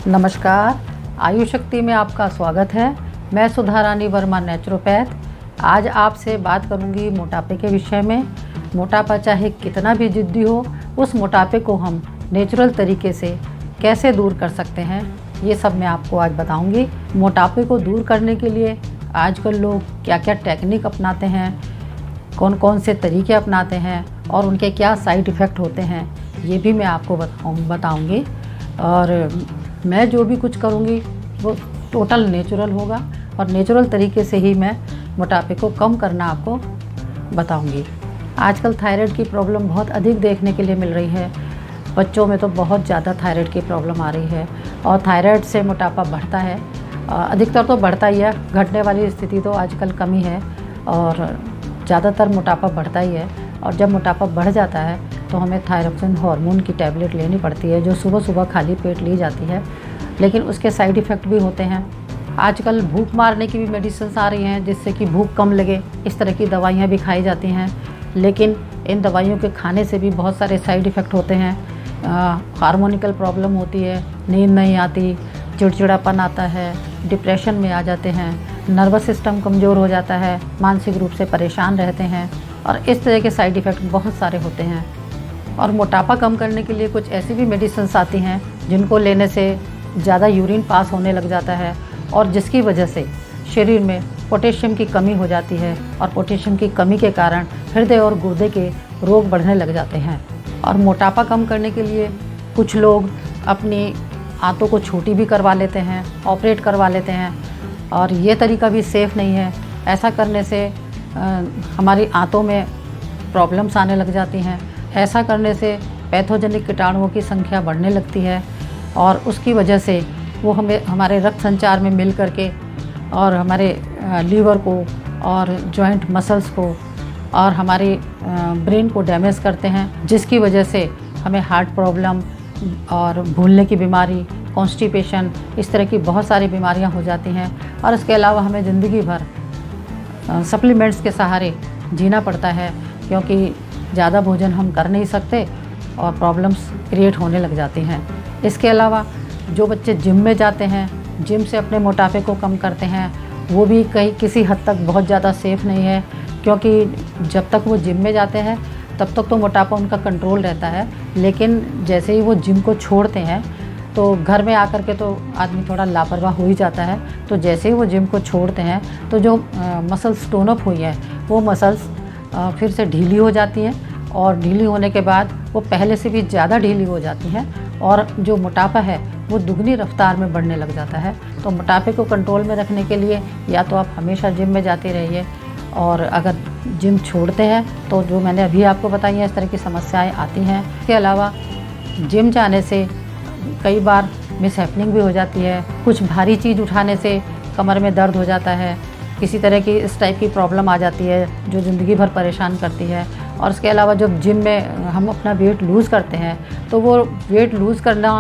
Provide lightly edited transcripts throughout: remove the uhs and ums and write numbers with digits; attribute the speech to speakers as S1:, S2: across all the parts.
S1: नमस्कार, आयु शक्ति में आपका स्वागत है। मैं सुधा रानी वर्मा, नेचुरोपैथ। आज आपसे बात करूंगी मोटापे के विषय में। मोटापा चाहे कितना भी जिद्दी हो, उस मोटापे को हम नेचुरल तरीके से कैसे दूर कर सकते हैं, ये सब मैं आपको आज बताऊंगी। मोटापे को दूर करने के लिए आजकल लोग क्या क्या टेक्निक अपनाते हैं, कौन कौन से तरीके अपनाते हैं और उनके क्या साइड इफ़ेक्ट होते हैं, ये भी मैं आपको बताऊंगी। और मैं जो भी कुछ करूँगी वो टोटल नेचुरल होगा और नेचुरल तरीके से ही मैं मोटापे को कम करना आपको बताऊँगी। आजकल थायराइड की प्रॉब्लम बहुत अधिक देखने के लिए मिल रही है। बच्चों में तो बहुत ज़्यादा थायराइड की प्रॉब्लम आ रही है और थायराइड से मोटापा बढ़ता है। अधिकतर तो बढ़ता ही है, घटने वाली स्थिति तो आजकल कम ही है और ज़्यादातर मोटापा बढ़ता ही है। और जब मोटापा बढ़ जाता है तो हमें थायरोक्सिन हार्मोन की टैबलेट लेनी पड़ती है, जो सुबह सुबह खाली पेट ली जाती है, लेकिन उसके साइड इफ़ेक्ट भी होते हैं। आजकल भूख मारने की भी मेडिसिन्स आ रही हैं जिससे कि भूख कम लगे, इस तरह की दवाइयाँ भी खाई जाती हैं, लेकिन इन दवाइयों के खाने से भी बहुत सारे साइड इफ़ेक्ट होते हैं। हार्मोनिकल प्रॉब्लम होती है, नींद नहीं आती, चिड़चिड़ापन आता है, डिप्रेशन में आ जाते हैं, नर्वस सिस्टम कमज़ोर हो जाता है, मानसिक रूप से परेशान रहते हैं और इस तरह के साइड इफ़ेक्ट बहुत सारे होते हैं। और मोटापा कम करने के लिए कुछ ऐसी भी मेडिसिन्स आती हैं जिनको लेने से ज़्यादा यूरिन पास होने लग जाता है और जिसकी वजह से शरीर में पोटेशियम की कमी हो जाती है और पोटेशियम की कमी के कारण हृदय और गुर्दे के रोग बढ़ने लग जाते हैं। और मोटापा कम करने के लिए कुछ लोग अपनी आंतों को छोटी भी करवा लेते हैं, ऑपरेट करवा लेते हैं और ये तरीका भी सेफ़ नहीं है। ऐसा करने से हमारी आंतों में प्रॉब्लम्स आने लग जाती हैं। ऐसा करने से पैथोजेनिक कीटाणुओं की संख्या बढ़ने लगती है और उसकी वजह से वो हमारे रक्त संचार में मिल करके और हमारे लीवर को और जॉइंट मसल्स को और हमारे ब्रेन को डैमेज करते हैं, जिसकी वजह से हमें हार्ट प्रॉब्लम और भूलने की बीमारी, कॉन्स्टिपेशन, इस तरह की बहुत सारी बीमारियां हो जाती हैं। और इसके अलावा हमें ज़िंदगी भर सप्लीमेंट्स के सहारे जीना पड़ता है, क्योंकि ज़्यादा भोजन हम कर नहीं सकते और प्रॉब्लम्स क्रिएट होने लग जाती हैं। इसके अलावा जो बच्चे जिम में जाते हैं, जिम से अपने मोटापे को कम करते हैं, वो भी किसी हद तक बहुत ज़्यादा सेफ़ नहीं है, क्योंकि जब तक वो जिम में जाते हैं तब तक तो मोटापा उनका कंट्रोल रहता है, लेकिन जैसे ही वो जिम को छोड़ते हैं तो घर में आकर के तो आदमी थोड़ा लापरवाह हो ही जाता है। तो जैसे ही वो जिम को छोड़ते हैं तो जो मसल्स टोन अप हुई हैं वो मसल्स फिर से ढीली हो जाती हैं और ढीली होने के बाद वो पहले से भी ज़्यादा ढीली हो जाती हैं और जो मोटापा है वो दुगनी रफ्तार में बढ़ने लग जाता है। तो मोटापे को कंट्रोल में रखने के लिए या तो आप हमेशा जिम में जाते रहिए, और अगर जिम छोड़ते हैं तो जो मैंने अभी आपको बताई हैं इस तरह की समस्याएं आती हैं। इसके अलावा जिम जाने से कई बार मिसहैपनिंग भी हो जाती है। कुछ भारी चीज़ उठाने से कमर में दर्द हो जाता है, किसी तरह की इस टाइप की प्रॉब्लम आ जाती है जो ज़िंदगी भर परेशान करती है। और इसके अलावा जब जिम में हम अपना वेट लूज़ करते हैं तो वो वेट लूज़ करना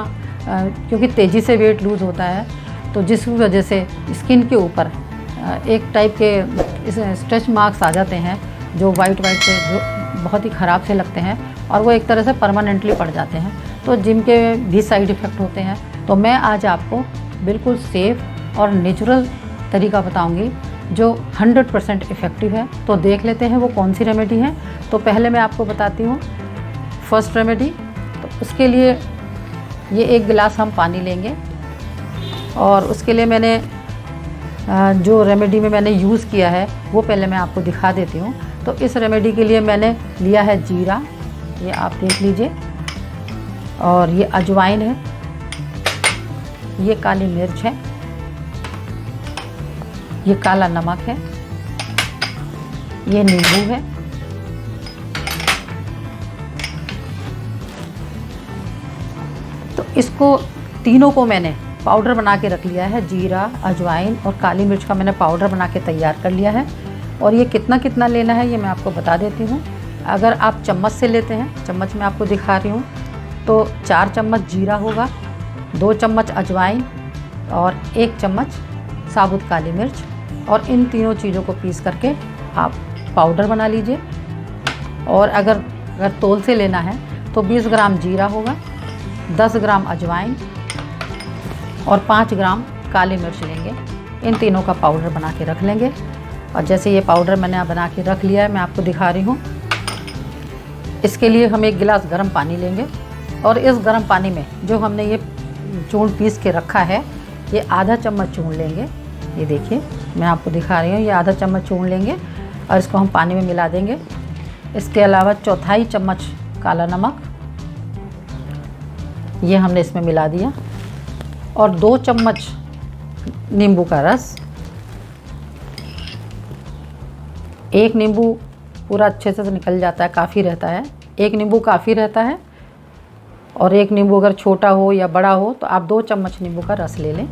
S1: क्योंकि तेज़ी से वेट लूज़ होता है, तो जिस वजह से स्किन के ऊपर एक टाइप के स्ट्रेच मार्क्स आ जाते हैं जो वाइट से जो बहुत ही ख़राब से लगते हैं और वो एक तरह से परमानेंटली पड़ जाते हैं। तो जिम के भी साइड इफ़ेक्ट होते हैं। तो मैं आज आपको बिल्कुल सेफ़ और नेचुरल तरीका बताऊंगी जो 100% इफ़ेक्टिव है। तो देख लेते हैं वो कौन सी रेमेडी है। तो पहले मैं आपको बताती हूँ फर्स्ट रेमेडी। तो उसके लिए ये 1 गिलास हम पानी लेंगे और उसके लिए मैंने जो रेमेडी में मैंने यूज़ किया है वो पहले मैं आपको दिखा देती हूँ। तो इस रेमेडी के लिए मैंने लिया है जीरा, ये आप देख लीजिए, और ये अजवाइन है, ये काली मिर्च है, ये काला नमक है, ये नींबू है, तो इसको तीनों को मैंने पाउडर बना के रख लिया है। जीरा, अजवाइन और काली मिर्च का मैंने पाउडर बना के तैयार कर लिया है। और ये कितना कितना लेना है ये मैं आपको बता देती हूँ। अगर आप चम्मच से लेते हैं, चम्मच में आपको दिखा रही हूँ, तो 4 चम्मच जीरा होगा, 2 चम्मच अजवाइन और 1 चम्मच साबुत काली मिर्च, और इन तीनों चीज़ों को पीस करके आप पाउडर बना लीजिए। और अगर तोल से लेना है तो 20 ग्राम जीरा होगा, 10 ग्राम अजवाइन, और 5 ग्राम काली मिर्च लेंगे। इन तीनों का पाउडर बना के रख लेंगे। और जैसे ये पाउडर मैंने बना के रख लिया है, मैं आपको दिखा रही हूँ। इसके लिए हम 1 गिलास गर्म पानी लेंगे और इस गर्म पानी में जो हमने ये चूर्ण पीस के रखा है, ये आधा चम्मच चूर्ण लेंगे। ये देखिए मैं आपको दिखा रही हूँ, ये आधा चम्मच चूर्ण लेंगे और इसको हम पानी में मिला देंगे। इसके अलावा 1/4 चम्मच काला नमक ये हमने इसमें मिला दिया और 2 चम्मच नींबू का रस। 1 नींबू पूरा अच्छे से निकल जाता है, काफ़ी रहता है। 1 नींबू काफ़ी रहता है और 1 नींबू अगर छोटा हो या बड़ा हो तो आप 2 चम्मच नींबू का रस ले लें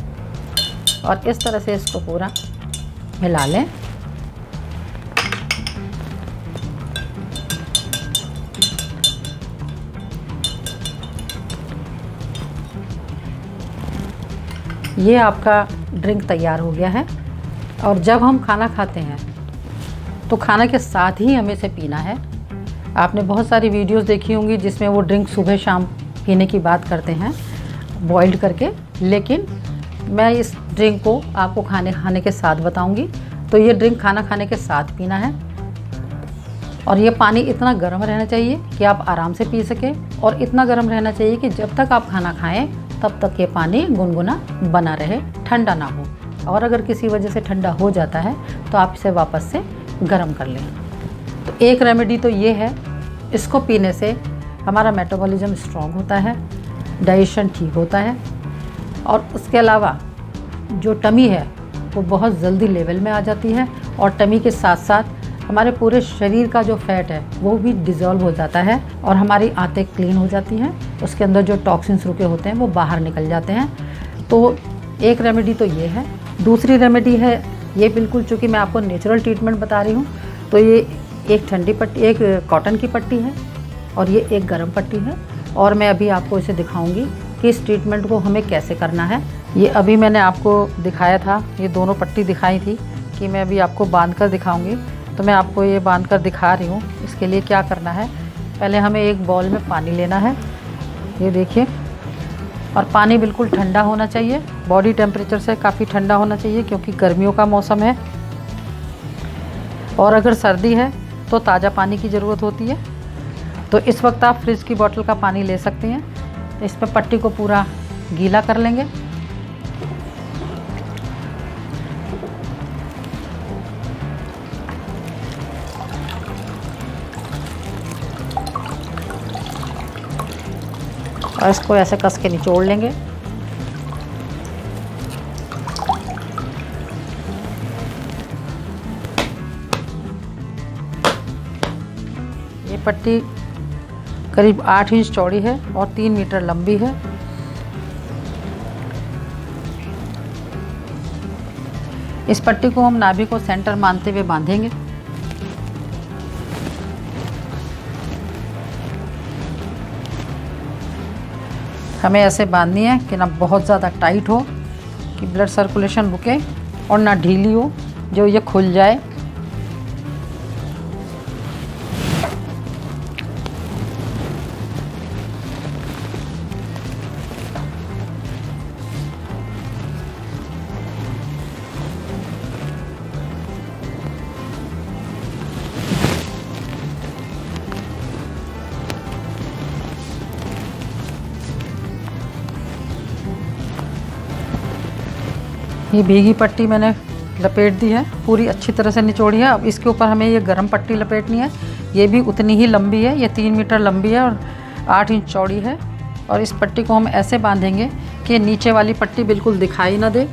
S1: और इस तरह से इसको पूरा मिला लें। ये आपका ड्रिंक तैयार हो गया है। और जब हम खाना खाते हैं तो खाना के साथ ही हमें इसे पीना है। आपने बहुत सारी वीडियोस देखी होंगी जिसमें वो ड्रिंक सुबह शाम पीने की बात करते हैं बॉइल्ड करके, लेकिन मैं इस ड्रिंक को आपको खाने के साथ बताऊंगी। तो ये ड्रिंक खाना खाने के साथ पीना है और ये पानी इतना गर्म रहना चाहिए कि आप आराम से पी सकें और इतना गर्म रहना चाहिए कि जब तक आप खाना खाएं तब तक ये पानी गुनगुना बना रहे, ठंडा ना हो। और अगर किसी वजह से ठंडा हो जाता है तो आप इसे वापस से गर्म कर लें। तो एक रेमेडी तो ये है, इसको पीने से हमारा मेटाबॉलिज्म स्ट्रॉन्ग होता है, डाइजेशन ठीक होता है और उसके अलावा जो टमी है वो बहुत जल्दी लेवल में आ जाती है और टमी के साथ साथ हमारे पूरे शरीर का जो फैट है वो भी डिज़ोल्व हो जाता है और हमारी आंतें क्लीन हो जाती हैं। उसके अंदर जो टॉक्सिन्स रुके होते हैं वो बाहर निकल जाते हैं। तो एक रेमेडी तो ये है। दूसरी रेमेडी है ये, बिल्कुल चूँकि मैं आपको नेचुरल ट्रीटमेंट बता रही हूँ, तो ये एक ठंडी पट्टी, एक कॉटन की पट्टी है और ये एक गर्म पट्टी है और मैं अभी आपको इसे दिखाऊंगी कि इस ट्रीटमेंट को हमें कैसे करना है। ये अभी मैंने आपको दिखाया था, ये दोनों पट्टी दिखाई थी कि मैं अभी आपको बांध कर दिखाऊंगी। तो मैं आपको ये बांध कर दिखा रही हूँ। इसके लिए क्या करना है, पहले हमें एक बाउल में पानी लेना है, ये देखिए, और पानी बिल्कुल ठंडा होना चाहिए, बॉडी टेम्परेचर से काफ़ी ठंडा होना चाहिए क्योंकि गर्मियों का मौसम है। और अगर सर्दी है तो ताज़ा पानी की ज़रूरत होती है। तो इस वक्त आप फ्रिज की बोतल का पानी ले सकते हैं। इस पर पट्टी को पूरा गीला कर लेंगे। और इसको ऐसे कस के निचोड़ लेंगे। ये पट्टी करीब 8 इंच चौड़ी है और 3 मीटर लंबी है। इस पट्टी को हम नाभि को सेंटर मानते हुए बांधेंगे। हमें ऐसे बांधनी है कि ना बहुत ज़्यादा टाइट हो कि ब्लड सर्कुलेशन रुके और ना ढीली हो जो ये खुल जाए। ये भीगी पट्टी मैंने लपेट दी है, पूरी अच्छी तरह से निचोड़ी है। अब इसके ऊपर हमें ये गर्म पट्टी लपेटनी है। ये भी उतनी ही लंबी है, ये 3 मीटर लंबी है और 8 इंच चौड़ी है। और इस पट्टी को हम ऐसे बांधेंगे कि नीचे वाली पट्टी बिल्कुल दिखाई ना दे।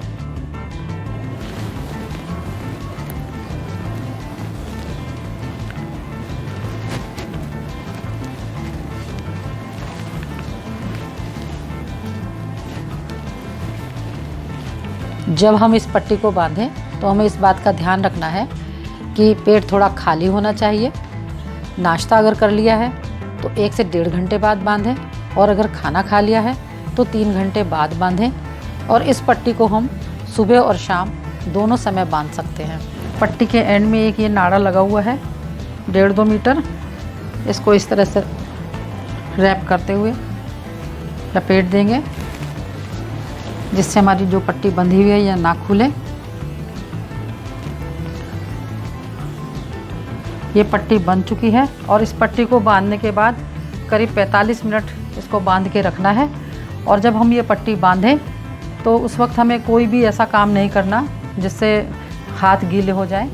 S1: जब हम इस पट्टी को बांधें तो हमें इस बात का ध्यान रखना है कि पेट थोड़ा खाली होना चाहिए। नाश्ता अगर कर लिया है तो 1 से 1.5 घंटे बाद बांधें और अगर खाना खा लिया है तो 3 घंटे बाद बांधें। और इस पट्टी को हम सुबह और शाम दोनों समय बांध सकते हैं। पट्टी के एंड में एक ये नाड़ा लगा हुआ है 1.5-2 मीटर। इसको इस तरह से रैप करते हुए लपेट देंगे जिससे हमारी जो पट्टी बंधी हुई है या ना खुले। ये पट्टी बंध चुकी है और इस पट्टी को बांधने के बाद करीब 45 मिनट इसको बांध के रखना है। और जब हम ये पट्टी बांधें तो उस वक्त हमें कोई भी ऐसा काम नहीं करना जिससे हाथ गीले हो जाएं।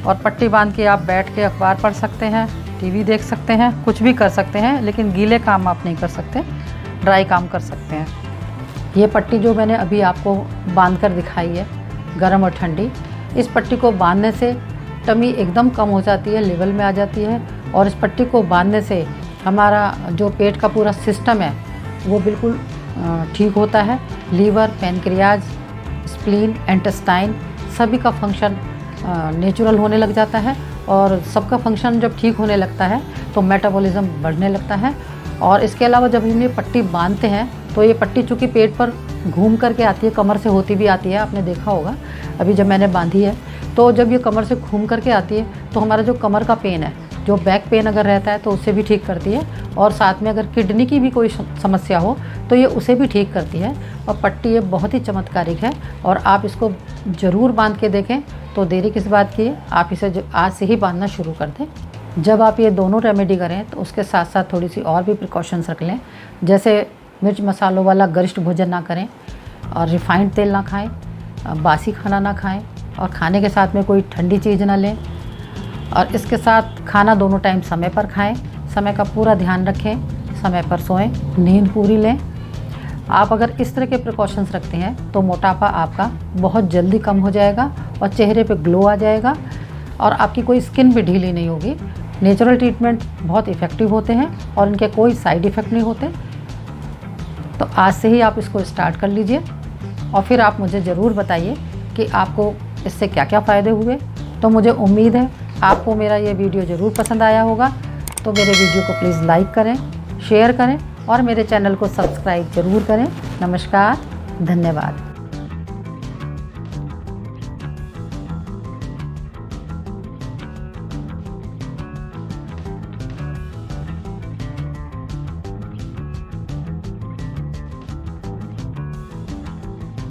S1: और पट्टी बांध के आप बैठ के अखबार पढ़ सकते हैं, टीवी देख सकते हैं, कुछ भी कर सकते हैं, लेकिन गीले काम आप नहीं कर सकते, ड्राई काम कर सकते हैं। ये पट्टी जो मैंने अभी आपको बांध कर दिखाई है, गर्म और ठंडी, इस पट्टी को बांधने से टमी एकदम कम हो जाती है, लेवल में आ जाती है। और इस पट्टी को बांधने से हमारा जो पेट का पूरा सिस्टम है वो बिल्कुल ठीक होता है। लीवर, पैनक्रियाज, स्प्लीन, इंटेस्टाइन सभी का फंक्शन नेचुरल होने लग जाता है। और सबका फंक्शन जब ठीक होने लगता है तो मेटाबॉलिज्म बढ़ने लगता है। और इसके अलावा जब हम ये पट्टी बांधते हैं तो ये पट्टी चूँकि पेट पर घूम करके आती है, कमर से होती भी आती है, आपने देखा होगा अभी जब मैंने बांधी है, तो जब ये कमर से घूम करके आती है तो हमारा जो कमर का पेन है, जो बैक पेन अगर रहता है तो उसे भी ठीक करती है। और साथ में अगर किडनी की भी कोई समस्या हो तो ये उसे भी ठीक करती है। और पट्टी ये बहुत ही चमत्कारिक है और आप इसको ज़रूर बांध के देखें। तो देरी किस बात की है, आप इसे आज से ही बांधना शुरू कर दें। जब आप ये दोनों रेमेडी करें तो उसके साथ साथ थोड़ी सी और भी प्रिकॉशंस रख लें, जैसे मिर्च मसालों वाला गरिष्ठ भोजन ना करें और रिफाइंड तेल ना खाएं, बासी खाना ना खाएं और खाने के साथ में कोई ठंडी चीज़ ना लें। और इसके साथ खाना दोनों टाइम समय पर खाएं, समय का पूरा ध्यान रखें, समय पर सोएं, नींद पूरी लें। आप अगर इस तरह के प्रिकॉशंस रखते हैं तो मोटापा आपका बहुत जल्दी कम हो जाएगा और चेहरे पे ग्लो आ जाएगा और आपकी कोई स्किन भी ढीली नहीं होगी। नेचुरल ट्रीटमेंट बहुत इफ़ेक्टिव होते हैं और इनके कोई साइड इफ़ेक्ट नहीं होते। तो आज से ही आप इसको स्टार्ट कर लीजिए और फिर आप मुझे ज़रूर बताइए कि आपको इससे क्या क्या फ़ायदे हुए। तो मुझे उम्मीद है आपको मेरा ये वीडियो ज़रूर पसंद आया होगा। तो मेरे वीडियो को प्लीज़ लाइक करें, शेयर करें और मेरे चैनल को सब्सक्राइब ज़रूर करें। नमस्कार, धन्यवाद।